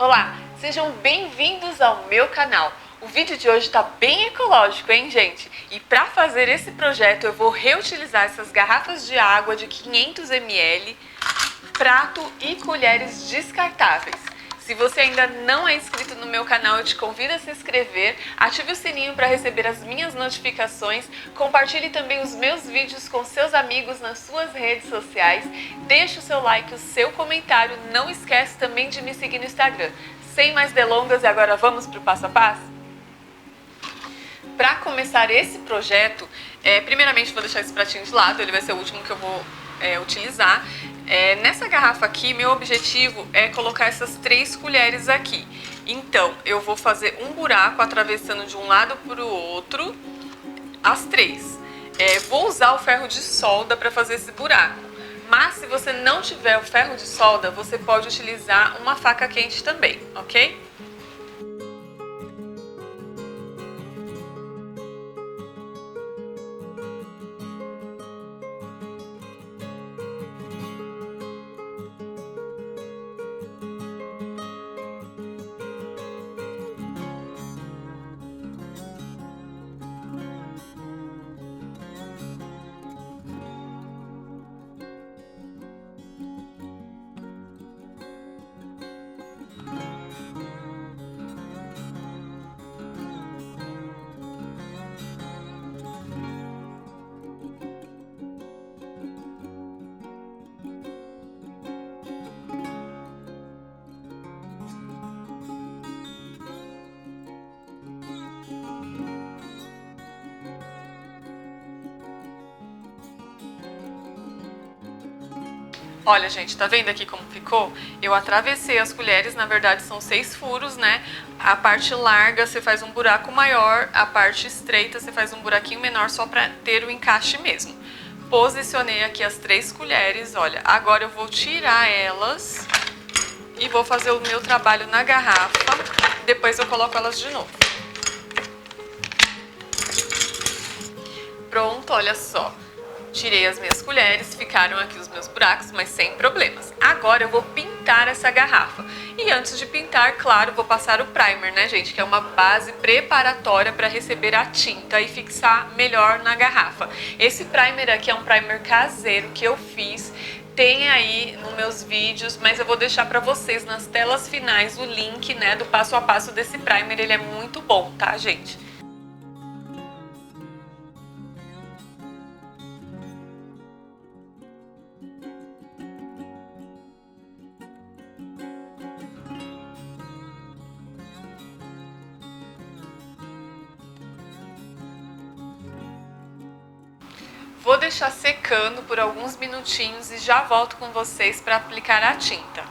Olá, sejam bem-vindos ao meu canal. O vídeo de hoje está bem ecológico, hein, gente? E para fazer esse projeto eu vou reutilizar essas garrafas de água de 500 ml, prato e colheres descartáveis. Se você ainda não é inscrito no meu canal, eu te convido a se inscrever, ative o sininho para receber as minhas notificações, compartilhe também os meus vídeos com seus amigos nas suas redes sociais, deixe o seu like, o seu comentário, não esquece também de me seguir no Instagram. Sem mais delongas, agora vamos para o passo a passo? Para começar esse projeto, primeiramente vou deixar esse pratinho de lado, ele vai ser o último que eu vou utilizar. Nessa garrafa aqui, meu objetivo é colocar essas 3 colheres aqui. Então, eu vou fazer um buraco atravessando de um lado para o outro, as 3. Vou usar o ferro de solda para fazer esse buraco. Mas se você não tiver o ferro de solda, você pode utilizar uma faca quente também, ok? Olha, gente, tá vendo aqui como ficou? Eu atravessei as colheres, na verdade são 6 furos, né? A parte larga você faz um buraco maior, a parte estreita você faz um buraquinho menor só pra ter o encaixe mesmo. Posicionei aqui as 3 colheres, olha, agora eu vou tirar elas e vou fazer o meu trabalho na garrafa, depois eu coloco elas de novo. Pronto, olha só. Tirei as minhas colheres, ficaram aqui os meus buracos, mas sem problemas. Agora eu vou pintar essa garrafa. E antes de pintar, claro, vou passar o primer, né, gente? Que é uma base preparatória para receber a tinta e fixar melhor na garrafa. Esse primer aqui é um primer caseiro que eu fiz. Tem aí nos meus vídeos, mas eu vou deixar para vocês nas telas finais o link, né, do passo a passo desse primer. Ele é muito bom, tá, gente? Vou deixar secando por alguns minutinhos e já volto com vocês para aplicar a tinta.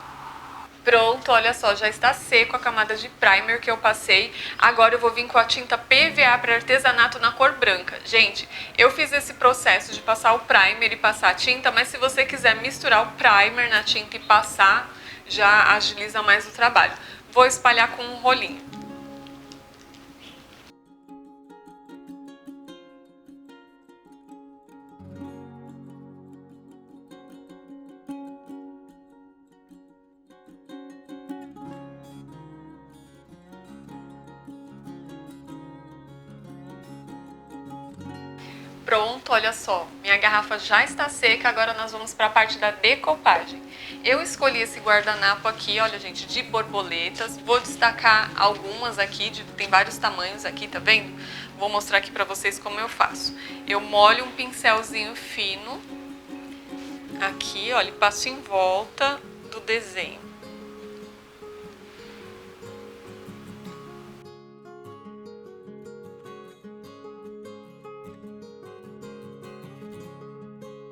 Pronto, olha só, já está seco a camada de primer que eu passei. Agora eu vou vir com a tinta PVA para artesanato na cor branca. Gente, eu fiz esse processo de passar o primer e passar a tinta, mas se você quiser misturar o primer na tinta e passar, já agiliza mais o trabalho. Vou espalhar com um rolinho. Pronto, olha só, minha garrafa já está seca, agora nós vamos para a parte da decopagem. Eu escolhi esse guardanapo aqui, olha gente, de borboletas, vou destacar algumas aqui, tem vários tamanhos aqui, tá vendo? Vou mostrar aqui para vocês como eu faço. Eu molho um pincelzinho fino, aqui, olha, e passo em volta do desenho.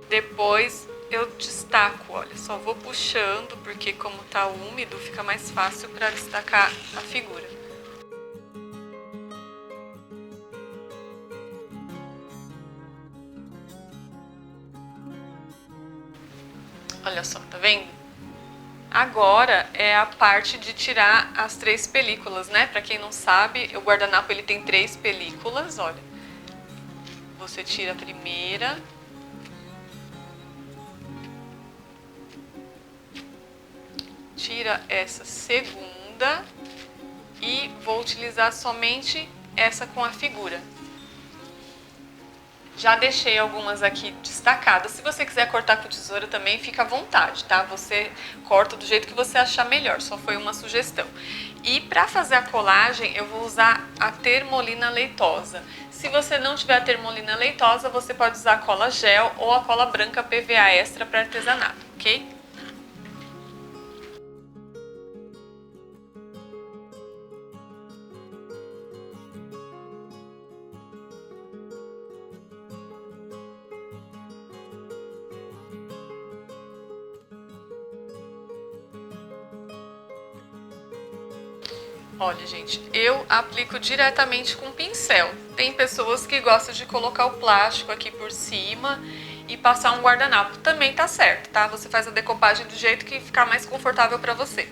Depois eu destaco, olha, só vou puxando, porque como tá úmido, fica mais fácil para destacar a figura. Olha só, tá vendo? Agora é a parte de tirar as 3 películas, né? Pra quem não sabe, o guardanapo ele tem 3 películas, olha. Você tira a primeira. Tira essa segunda. segunda e vou utilizar somente essa com a figura. Já deixei algumas aqui destacadas. Se você quiser cortar com tesoura também, fica à vontade, tá? Você corta do jeito que você achar melhor, só foi uma sugestão. E para fazer a colagem, eu vou usar a termolina leitosa. Se você não tiver a termolina leitosa, você pode usar a cola gel ou a cola branca PVA extra para artesanato, ok? Olha, gente, eu aplico diretamente com pincel. Tem pessoas que gostam de colocar o plástico aqui por cima e passar um guardanapo. Também tá certo, tá? Você faz a decopagem do jeito que ficar mais confortável para você.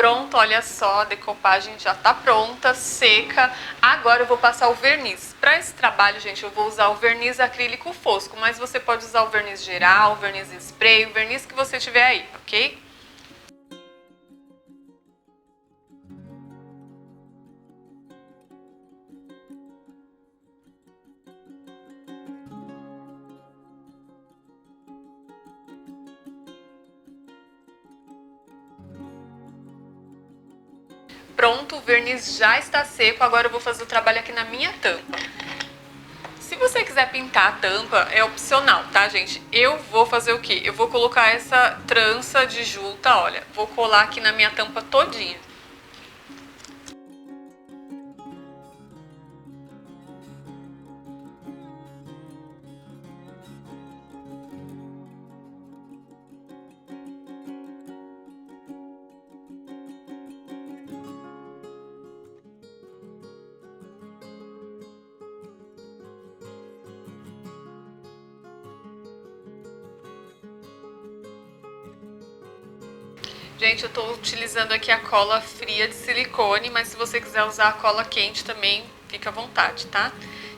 Pronto, olha só, a decopagem já tá pronta, seca. Agora eu vou passar o verniz. Para esse trabalho, gente, eu vou usar o verniz acrílico fosco, mas você pode usar o verniz geral, o verniz spray, o verniz que você tiver aí, ok? Pronto, o verniz já está seco, agora eu vou fazer o trabalho aqui na minha tampa. Se você quiser pintar a tampa, é opcional, tá, gente? Eu vou fazer o quê? Eu vou colocar essa trança de juta, olha, vou colar aqui na minha tampa todinha. Gente, eu tô utilizando aqui a cola fria de silicone, mas se você quiser usar a cola quente também, fica à vontade, tá?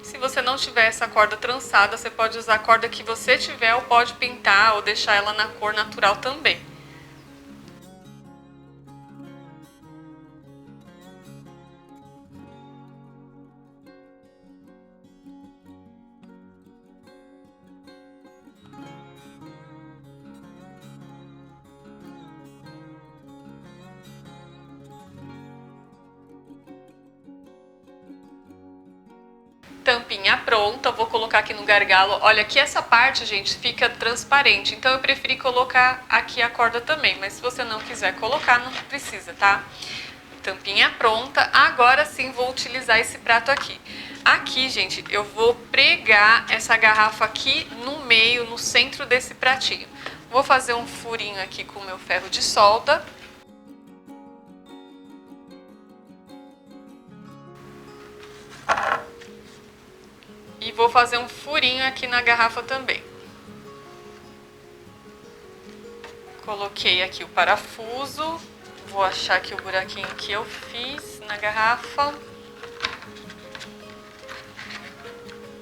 Se você não tiver essa corda trançada, você pode usar a corda que você tiver ou pode pintar ou deixar ela na cor natural também. Tampinha pronta, vou colocar aqui no gargalo. Olha, aqui essa parte, gente, fica transparente, então eu preferi colocar aqui a corda também, mas se você não quiser colocar, não precisa, tá? Tampinha pronta, agora sim vou utilizar esse prato aqui. Aqui, gente, eu vou pregar essa garrafa aqui no meio, no centro desse pratinho. Vou fazer um furinho aqui com o meu ferro de solda. E vou fazer um furinho aqui na garrafa também. Coloquei aqui o parafuso. Vou achar aqui o buraquinho que eu fiz na garrafa.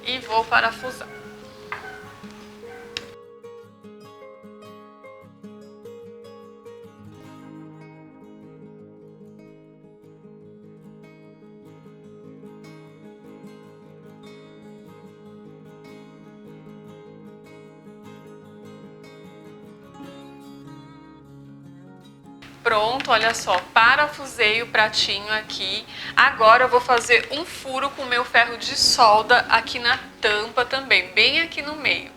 E vou parafusar. Pronto, olha só, parafusei o pratinho aqui. Agora eu vou fazer um furo com o meu ferro de solda aqui na tampa também, bem aqui no meio.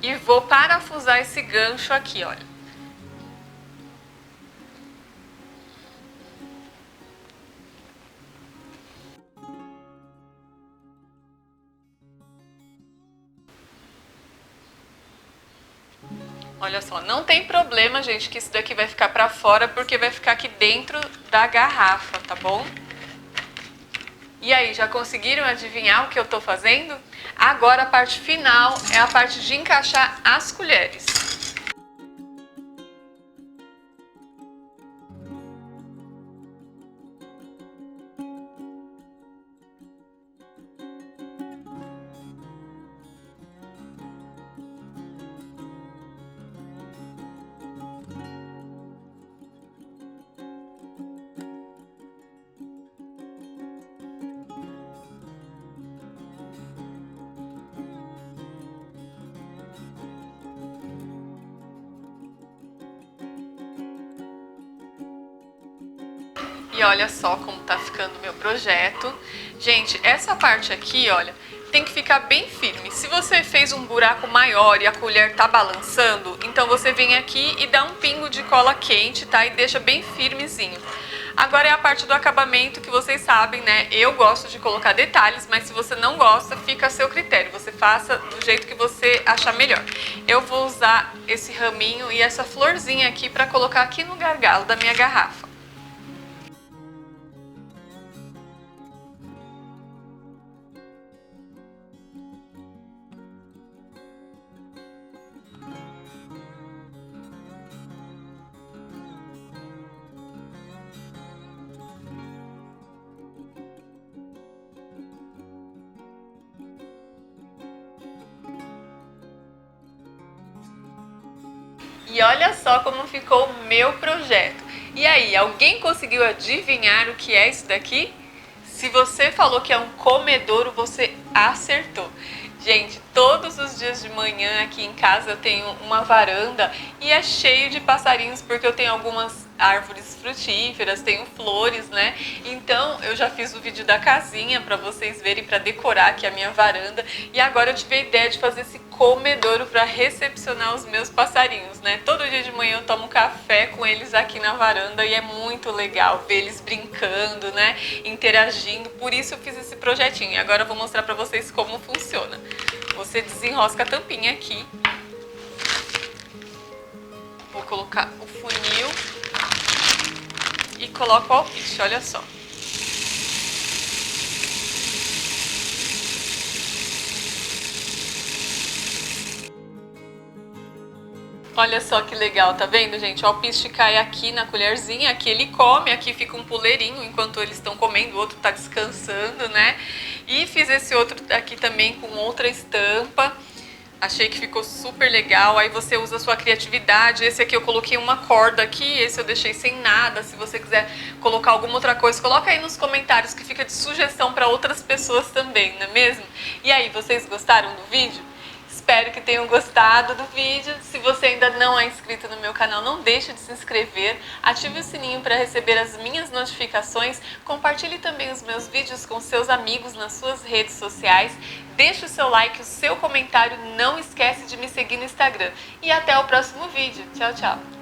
E vou parafusar esse gancho aqui, olha. Olha só, não tem problema, gente, que isso daqui vai ficar pra fora, porque vai ficar aqui dentro da garrafa, tá bom? E aí, já conseguiram adivinhar o que eu tô fazendo? Agora a parte final é a parte de encaixar as colheres. E olha só como tá ficando o meu projeto. Gente, essa parte aqui, olha, tem que ficar bem firme. Se você fez um buraco maior e a colher tá balançando, então você vem aqui e dá um pingo de cola quente, tá? E deixa bem firmezinho. Agora é a parte do acabamento que vocês sabem, né? Eu gosto de colocar detalhes, mas se você não gosta, fica a seu critério. Você faça do jeito que você achar melhor. Eu vou usar esse raminho e essa florzinha aqui para colocar aqui no gargalo da minha garrafa. E olha só como ficou o meu projeto. E aí, alguém conseguiu adivinhar o que é isso daqui? Se você falou que é um comedouro, você acertou. Gente, todos os dias de manhã aqui em casa eu tenho uma varanda e é cheio de passarinhos porque eu tenho algumas árvores frutíferas, tenho flores, né? Então eu já fiz o vídeo da casinha para vocês verem, para decorar aqui a minha varanda, e agora eu tive a ideia de fazer esse comedouro para recepcionar os meus passarinhos, né? Todo dia de manhã eu tomo café com eles aqui na varanda e é muito legal ver eles brincando, né? Interagindo. Por isso eu fiz esse projetinho e agora eu vou mostrar para vocês como funciona. Você desenrosca a tampinha aqui. Vou colocar o funil e coloco o alpiste, olha só. Olha só que legal, tá vendo, gente? O alpiste cai aqui na colherzinha, aqui ele come, aqui fica um puleirinho enquanto eles estão comendo, o outro tá descansando, né? E fiz esse outro aqui também com outra estampa. Achei que ficou super legal, aí você usa a sua criatividade. Esse aqui eu coloquei uma corda aqui, esse eu deixei sem nada. Se você quiser colocar alguma outra coisa, coloca aí nos comentários que fica de sugestão para outras pessoas também, não é mesmo? E aí, vocês gostaram do vídeo? Espero que tenham gostado do vídeo. Se você ainda não é inscrito no meu canal, não deixe de se inscrever. Ative o sininho para receber as minhas notificações. Compartilhe também os meus vídeos com seus amigos nas suas redes sociais. Deixe o seu like, o seu comentário. Não esquece de me seguir no Instagram. E até o próximo vídeo. Tchau, tchau.